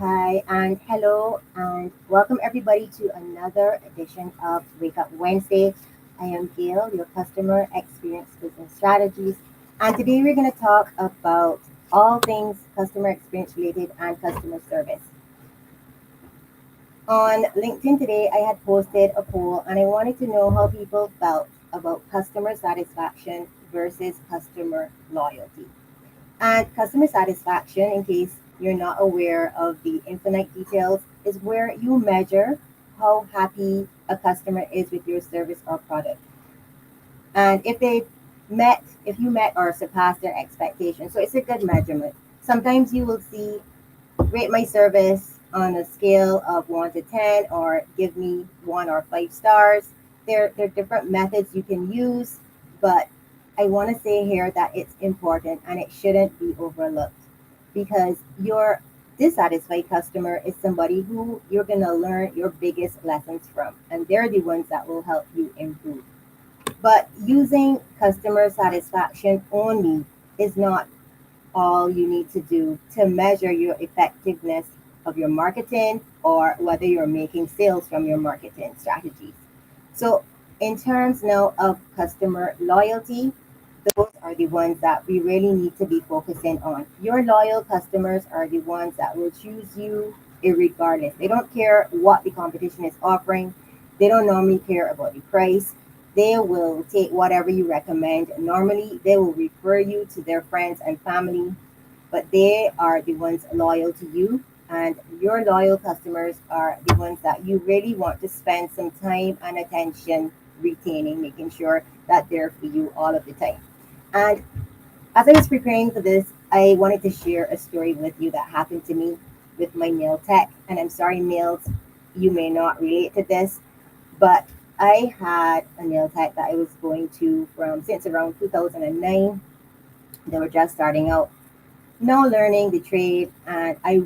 Hi, and hello, and welcome everybody to another edition of Wake Up Wednesday. I am Gail, your customer experience business strategist, and today we're going to talk about all things customer experience related and customer service. On LinkedIn today, I had posted a poll and I wanted to know how people felt about customer satisfaction versus customer loyalty. And customer satisfaction, in case you're not aware of the infinite details, is where you measure how happy a customer is with your service or product. And if you met or surpassed their expectations, so it's a good measurement. Sometimes you will see rate my service on a scale of 1 to 10 or give me 1 or 5 stars. There are different methods you can use, but I want to say here that it's important and it shouldn't be overlooked because your dissatisfied customer is somebody who you're going to learn your biggest lessons from, and they're the ones that will help you improve. But using customer satisfaction only is not all you need to do to measure your effectiveness of your marketing or whether you're making sales from your marketing strategies. So, in terms now of customer loyalty, those are the ones that we really need to be focusing on. Your loyal customers are the ones that will choose you regardless. They don't care what the competition is offering. They don't normally care about the price. They will take whatever you recommend. Normally, they will refer you to their friends and family, but they are the ones loyal to you. And your loyal customers are the ones that you really want to spend some time and attention retaining, making sure that they're for you all of the time. And as I was preparing for this, I wanted to share a story with you that happened to me with my nail tech. And I'm sorry, males, you may not relate to this, but I had a nail tech that I was going to from since around 2009. They were just starting out, now learning the trade, and I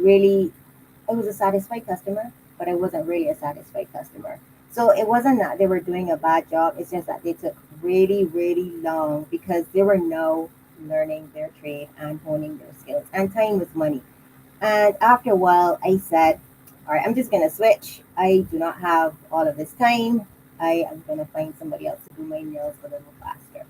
was a satisfied customer, but I wasn't really a satisfied customer. So it wasn't that they were doing a bad job. It's just that they took really, really long because they were now learning their trade and honing their skills. And time was money. And after a while, I said, all right, I'm just going to switch. I do not have all of this time. I am going to find somebody else to do my nails a little faster.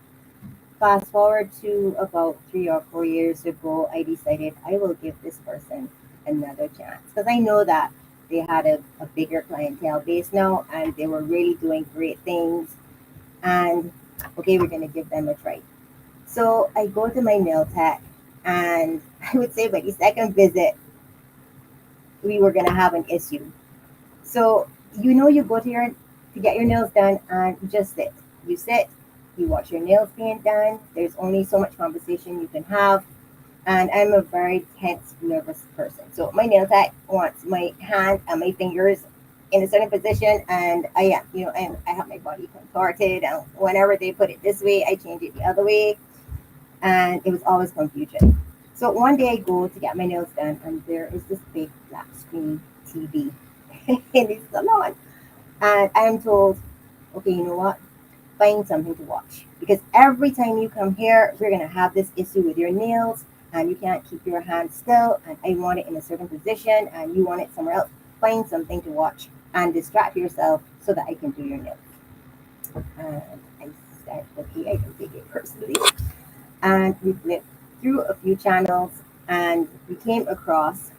Fast forward to about 3 or 4 years ago, I decided I will give this person another chance because I know that they had a bigger clientele base now and they were really doing great things. And okay, we're going to give them a try. So I go to my nail tech, and I would say by the second visit, we were going to have an issue. So you go to get your nails done and you just sit. You sit, you watch your nails being done. There's only so much conversation you can have. And I'm a very tense, nervous person. So my nail tech wants my hand and my fingers in a certain position, and I am, and I have my body contorted. And whenever they put it this way, I change it the other way, and it was always confusion. So one day I go to get my nails done, and there is this big black screen TV in the salon, and I'm told, okay, you know what? Find something to watch because every time you come here, we're gonna have this issue with your nails, and you can't keep your hand still. And I want it in a certain position, and you want it somewhere else. Find something to watch and distract yourself so that I can do your nails. And I said, okay, I don't take it personally. And we flipped through a few channels, and we came across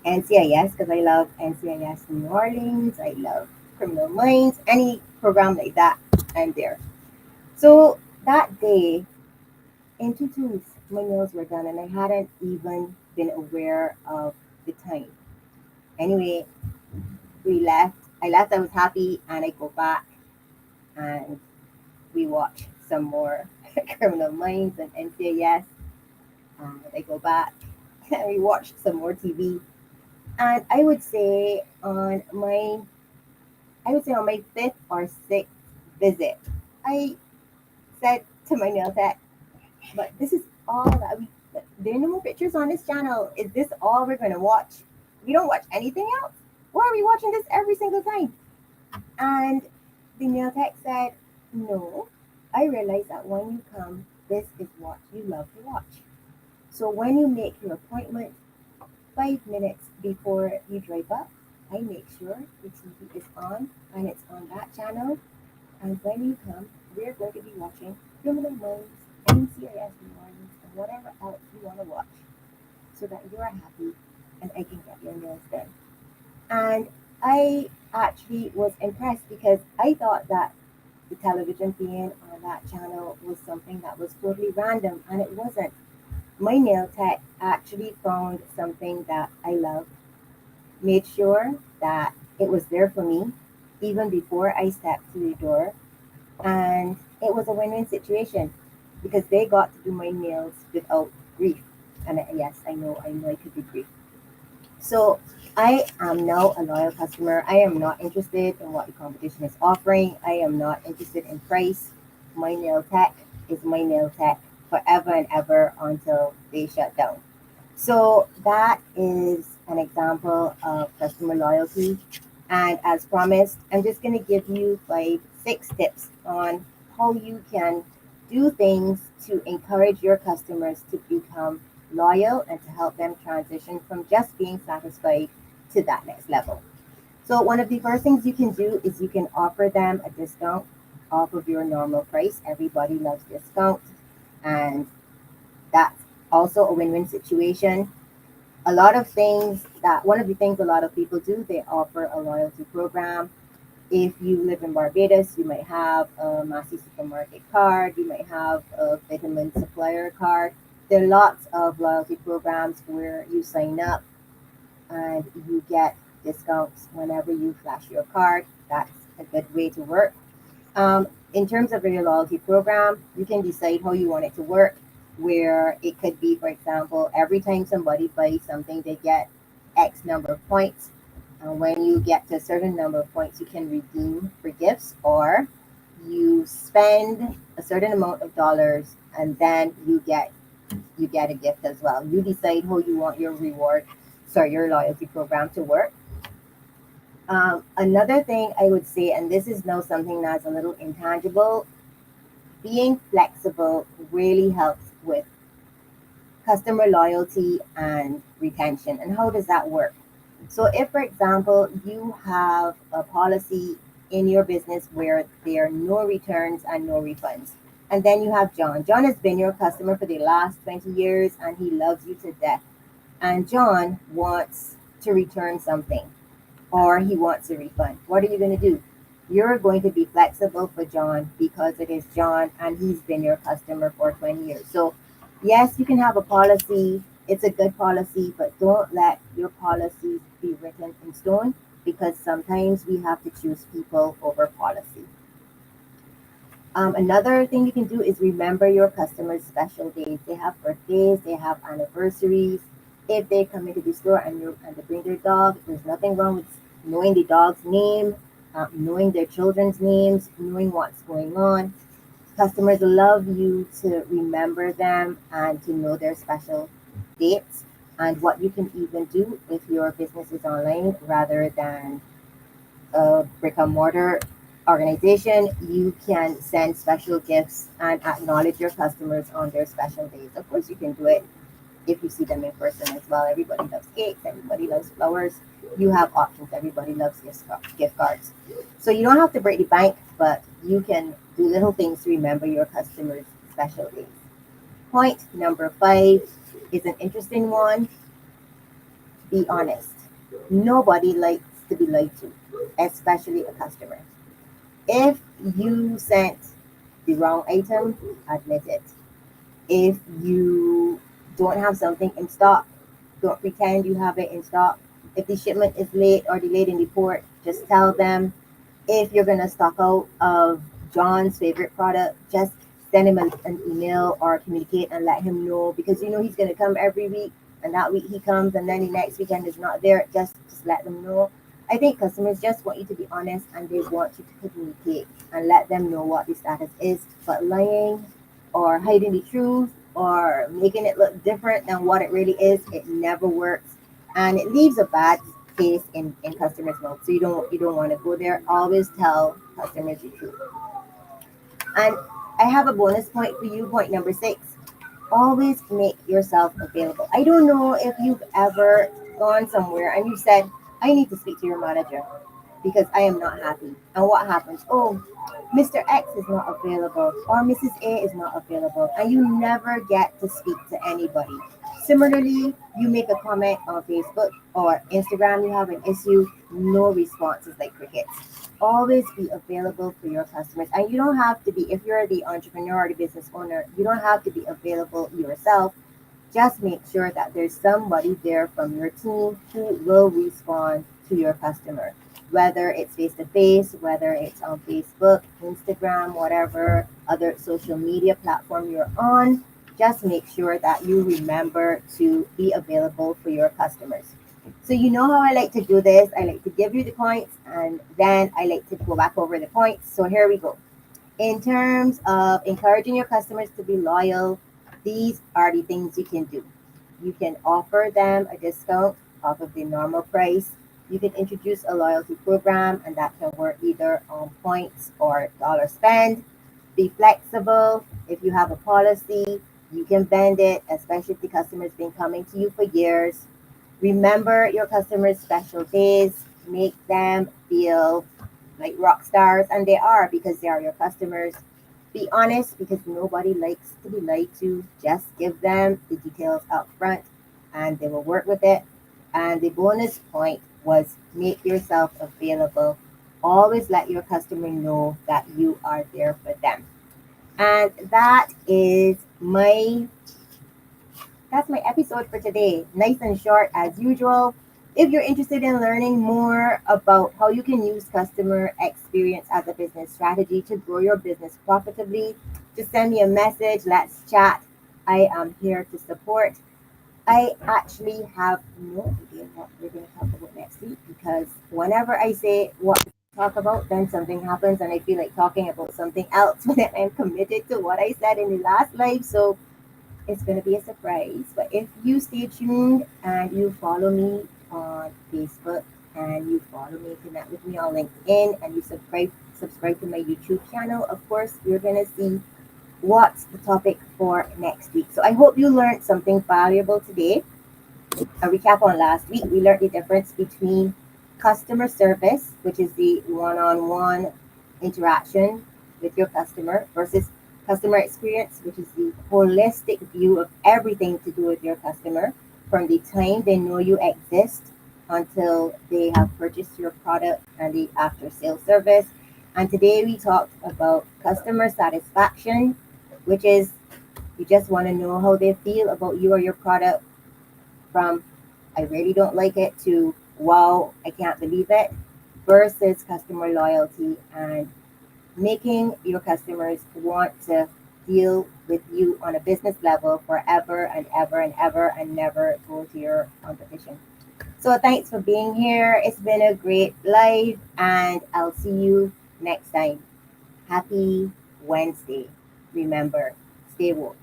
NCIS because I love NCIS New Orleans. I love Criminal Minds, any program like that, I'm there. So that day, in 2 2s, my nails were done, and I hadn't even been aware of the time. Anyway, we left. I left. I was happy, and I go back, and we watch some more Criminal Minds and NCIS. And I go back, and we watch some more TV. And I would say on my fifth or sixth visit, I said to my nail tech, but this is all that there are no more pictures on this channel. Is this all we're going to watch? We don't watch anything else? Why are we watching this every single time? And the nail tech said, no, I realize that when you come, this is what you love to watch. So when you make your appointment, 5 minutes before you drive up, I make sure the TV is on and it's on that channel. And when you come, we're going to be watching Criminal Minds, NCIS Mornings, and whatever else you want to watch so that you're happy and I can get your nails done. And I actually was impressed because I thought that the television being on that channel was something that was totally random, and it wasn't. My nail tech actually found something that I love, made sure that it was there for me even before I stepped through the door, and it was a win-win situation because they got to do my nails without grief. And yes, I know it could be grief. So I am now a loyal customer. I am not interested in what the competition is offering. I am not interested in price. My nail tech is my nail tech forever and ever until they shut down. So that is an example of customer loyalty. And as promised, I'm just going to give you 6 tips on how you can do things to encourage your customers to become loyal and to help them transition from just being satisfied to that next level. So, one of the first things you can do is you can offer them a discount off of your normal price. Everybody loves discounts, and that's also a win win situation. A lot of things that one of the things a lot of people do, they offer a loyalty program. If you live in Barbados, you might have a Massey supermarket card, you might have a vitamin supplier card. There are lots of loyalty programs where you sign up and you get discounts whenever you flash your card. That's a good way to work. In terms of your loyalty program, you can decide how you want it to work, where it could be, for example, every time somebody buys something, they get X number of points. When you get to a certain number of points, you can redeem for gifts, or you spend a certain amount of dollars and then you get a gift as well. You decide how you want your loyalty program to work. Another thing I would say, and this is now something that's a little intangible, being flexible really helps with customer loyalty and retention. And how does that work? So, if, for example, you have a policy in your business where there are no returns and no refunds, and then you have John. John has been your customer for the last 20 years and he loves you to death. And John wants to return something or he wants a refund. What are you going to do? You're going to be flexible for John because it is John and he's been your customer for 20 years. So, yes, you can have a policy. It's a good policy, but don't let your policies be written in stone because sometimes we have to choose people over policy. Another thing you can do is remember your customers' special days. They have birthdays, they have anniversaries. If they come into the store and they bring their dog, there's nothing wrong with knowing the dog's name, knowing their children's names, knowing what's going on. Customers love you to remember them and to know their special dates. And what you can even do if your business is online rather than a brick and mortar organization, you can send special gifts and acknowledge your customers on their special days. Of course, you can do it if you see them in person as well. Everybody loves cakes, everybody loves flowers. You have options. Everybody loves gift cards. So you don't have to break the bank, but you can do little things to remember your customers' special days. Point number 5 is an interesting one. Be honest. Nobody likes to be lied to, especially a customer. If you sent the wrong item, admit it. If you don't have something in stock, don't pretend you have it in stock. If the shipment is late or delayed in the port, just tell them. If you're going to stock out of John's favorite product, just send him an email or communicate and let him know because you know he's going to come every week and that week he comes and then the next weekend is not there. Just let them know. I think customers just want you to be honest and they want you to communicate and let them know what the status is. But lying or hiding the truth or making it look different than what it really is, it never works. And it leaves a bad taste in customers' mouth. So you don't want to go there. Always tell customers the truth. And I have a bonus point for you, point number 6. Always make yourself available. I don't know if you've ever gone somewhere and you said, I need to speak to your manager because I am not happy. And what happens? Oh, Mr. X is not available or Mrs. A is not available, and you never get to speak to anybody. Similarly, you make a comment on Facebook or Instagram, you have an issue, no responses like crickets. Always be available for your customers. And you don't have to be, if you're the entrepreneur or the business owner, you don't have to be available yourself. Just make sure that there's somebody there from your team who will respond to your customer, whether it's face to face, whether it's on Facebook, Instagram, whatever other social media platform you're on. Just make sure that you remember to be available for your customers. So, you know how I like to do this. I like to give you the points and then I like to go back over the points. So, here we go. In terms of encouraging your customers to be loyal, these are the things you can do. You can offer them a discount off of the normal price. You can introduce a loyalty program, and that can work either on points or dollar spend. Be flexible. If you have a policy, you can bend it, especially if the customer's been coming to you for years. Remember your customers' special days. Make them feel like rock stars, and they are because they are your customers. Be honest because nobody likes to be lied to. Just give them the details up front and they will work with it. And the bonus point was make yourself available. Always let your customer know that you are there for them. And that's my episode for today. Nice and short as usual. If you're interested in learning more about how you can use customer experience as a business strategy to grow your business profitably, just send me a message. Let's chat. I am here to support. I actually have no idea what we're going to talk about next week because whenever I say what to talk about, then something happens and I feel like talking about something else when I'm committed to what I said in the last live. So it's going to be a surprise. But if you stay tuned and you follow me on Facebook and you follow me, connect with me on LinkedIn, and you subscribe to my YouTube channel, of course, you're going to see what's the topic for next week. So I hope you learned something valuable today. A recap on last week, we learned the difference between customer service, which is the one-on-one interaction with your customer, versus customer experience, which is the holistic view of everything to do with your customer from the time they know you exist until they have purchased your product and the after sales service. And today we talked about customer satisfaction, which is you just want to know how they feel about you or your product, from I really don't like it to wow, I can't believe it, versus customer loyalty and making your customers want to deal with you on a business level forever and ever and ever and never go to your competition. So thanks for being here. It's been a great live and I'll see you next time. Happy Wednesday. Remember, stay woke.